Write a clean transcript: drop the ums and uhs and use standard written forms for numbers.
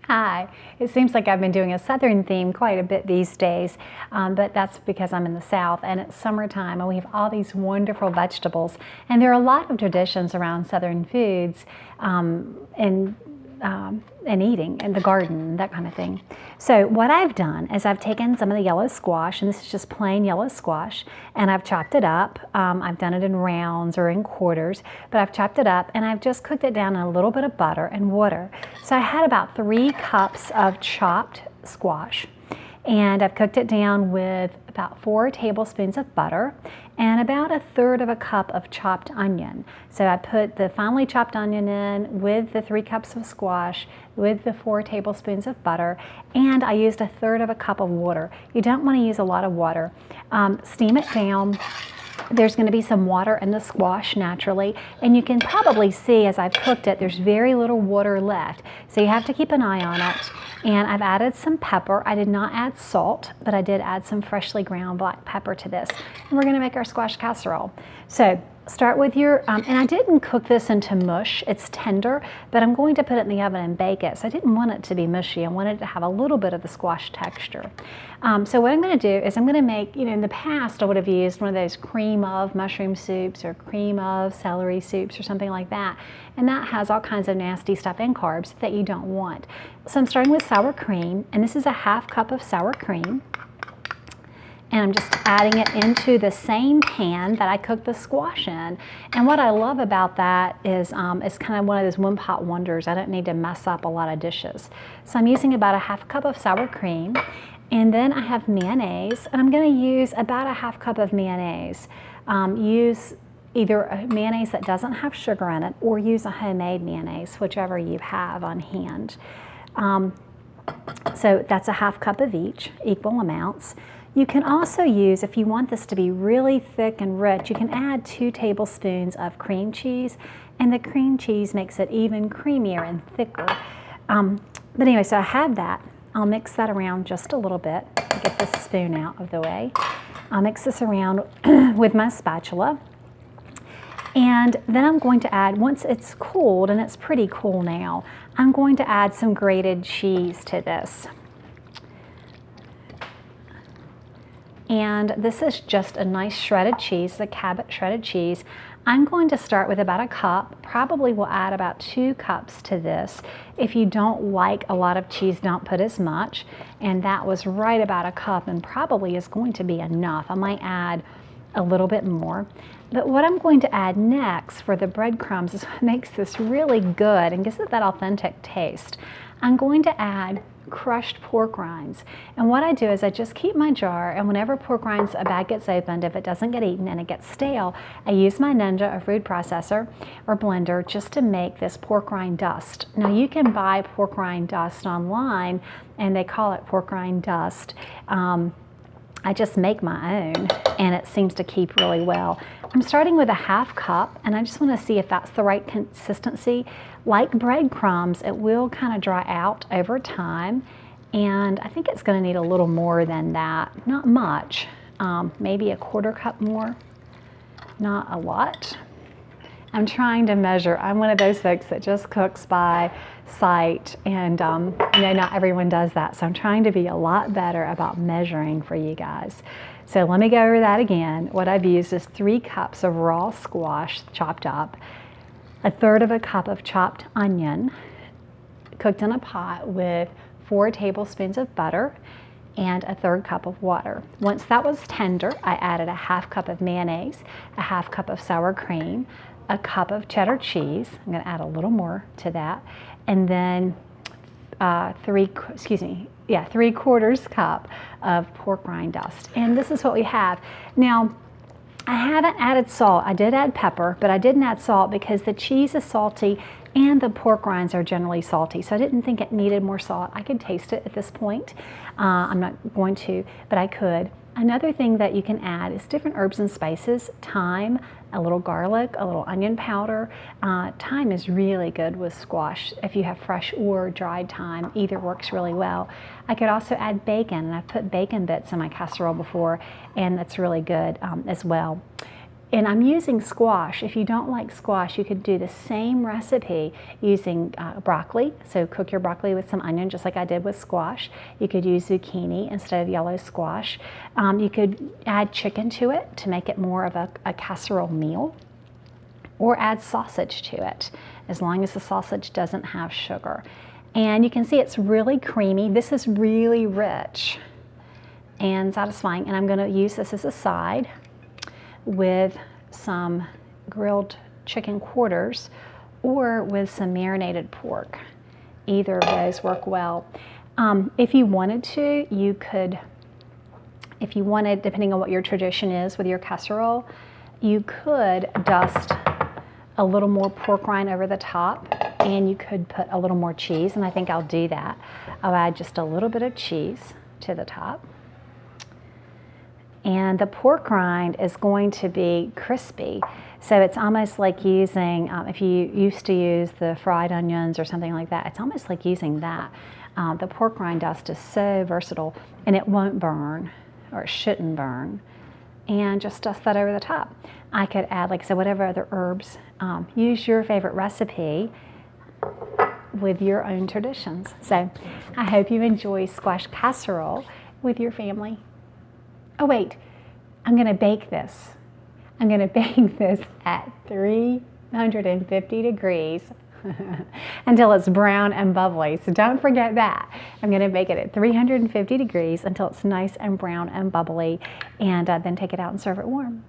Hi. It seems like I've been doing a Southern theme quite a bit these days, but that's because I'm in the South and it's summertime and we have all these wonderful vegetables. And there are a lot of traditions around Southern foods and eating in the garden, that kind of thing. So what I've done is I've taken some of the yellow squash, and this is just plain yellow squash, and I've chopped it up. I've done it in rounds or in quarters, but I've chopped it up and I've just cooked it down in a little bit of butter and water. So I had about 3 cups of chopped squash, and I've cooked it down with about 4 tablespoons of butter and about 1/3 of a cup of chopped onion. So I put the finely chopped onion in with the 3 cups of squash, with the 4 tablespoons of butter, and I used 1/3 of a cup of water. You don't want to use a lot of water. Steam it down. There's going to be some water in the squash naturally, and you can probably see as I've cooked it, there's very little water left. So you have to keep an eye on it. And I've added some pepper. I did not add salt, but I did add some freshly ground black pepper to this. And we're going to make our squash casserole. So start with your, and I didn't cook this into mush. It's tender, but I'm going to put it in the oven and bake it. So I didn't want it to be mushy. I wanted it to have a little bit of the squash texture. So what I'm going to do is I'm going to make, in the past I would have used one of those cream of mushroom soups or cream of celery soups or something like that. And that has all kinds of nasty stuff and carbs that you don't want. So I'm starting with sour cream, and this is a 1/2 cup of sour cream. And I'm just adding it into the same pan that I cooked the squash in. And what I love about that is it's kind of one of those one pot wonders. I don't need to mess up a lot of dishes. So I'm using about a 1/2 cup of sour cream. And then I have mayonnaise, and I'm going to use about a 1/2 cup of mayonnaise. Use either a mayonnaise that doesn't have sugar in it or use a homemade mayonnaise, whichever you have on hand. So that's a 1/2 cup of each, equal amounts. You can also use, if you want this to be really thick and rich, you can add 2 tablespoons of cream cheese, and the cream cheese makes it even creamier and thicker. But anyway, so I have that. I'll mix that around just a little bit, get this spoon out of the way. I'll mix this around with my spatula. And then I'm going to add, once it's cooled, and it's pretty cool now, I'm going to add some grated cheese to this. And this is just a nice shredded cheese, the Cabot shredded cheese. I'm going to start with about a cup, probably will add about 2 cups to this. If you don't like a lot of cheese, don't put as much. And that was right about a cup and probably is going to be enough. I might add a little bit more. But what I'm going to add next for the breadcrumbs is what makes this really good and gives it that authentic taste. I'm going to add crushed pork rinds. And what I do is I just keep my jar, and whenever pork rinds, a bag gets opened, if it doesn't get eaten and it gets stale, I use my Ninja, a food processor or blender, just to make this pork rind dust. Now you can buy pork rind dust online, and they call it pork rind dust. I just make my own, and it seems to keep really well. I'm starting with a 1/2 cup, and I just want to see if that's the right consistency. Like breadcrumbs, it will kind of dry out over time, and I think it's going to need a little more than that. Not much, maybe a 1/4 cup more, not a lot. I'm trying to measure. I'm one of those folks that just cooks by sight, and not everyone does that. So I'm trying to be a lot better about measuring for you guys. So let me go over that again. What I've used is 3 cups of raw squash chopped up, 1/3 of a cup of chopped onion cooked in a pot with 4 tablespoons of butter, and 1/3 cup of water. Once that was tender, I added a 1/2 cup of mayonnaise, a 1/2 cup of sour cream, a cup of cheddar cheese. I'm going to add a little more to that, and then 3/4 cup of pork rind dust. And this is what we have. Now, I haven't added salt. I did add pepper, but I didn't add salt because the cheese is salty and the pork rinds are generally salty. So I didn't think it needed more salt. I could taste it at this point. I'm not going to, but I could. Another thing that you can add is different herbs and spices, thyme, a little garlic, a little onion powder. Thyme is really good with squash. If you have fresh or dried thyme, either works really well. I could also add bacon, and I've put bacon bits in my casserole before, and that's really good as well. And I'm using squash. If you don't like squash, you could do the same recipe using broccoli. So cook your broccoli with some onion, just like I did with squash. You could use zucchini instead of yellow squash. You could add chicken to it to make it more of a casserole meal, or add sausage to it, as long as the sausage doesn't have sugar. And you can see it's really creamy. This is really rich and satisfying. And I'm going to use this as a side with some grilled chicken quarters or with some marinated pork. Either of those work well. If you wanted to, you could, if you wanted, depending on what your tradition is with your casserole, you could dust a little more pork rind over the top, and you could put a little more cheese, and I think I'll do that. I'll add just a little bit of cheese to the top. And the pork rind is going to be crispy. So it's almost like using, if you used to use the fried onions or something like that, it's almost like using that. The pork rind dust is so versatile, and it won't burn, or it shouldn't burn. And just dust that over the top. I could add, like I said, whatever other herbs. Use your favorite recipe with your own traditions. So I hope you enjoy squash casserole with your family. Oh wait, I'm going to bake this. I'm going to bake this at 350 degrees until it's brown and bubbly. So don't forget that. I'm going to bake it at 350 degrees until it's nice and brown and bubbly, and then take it out and serve it warm.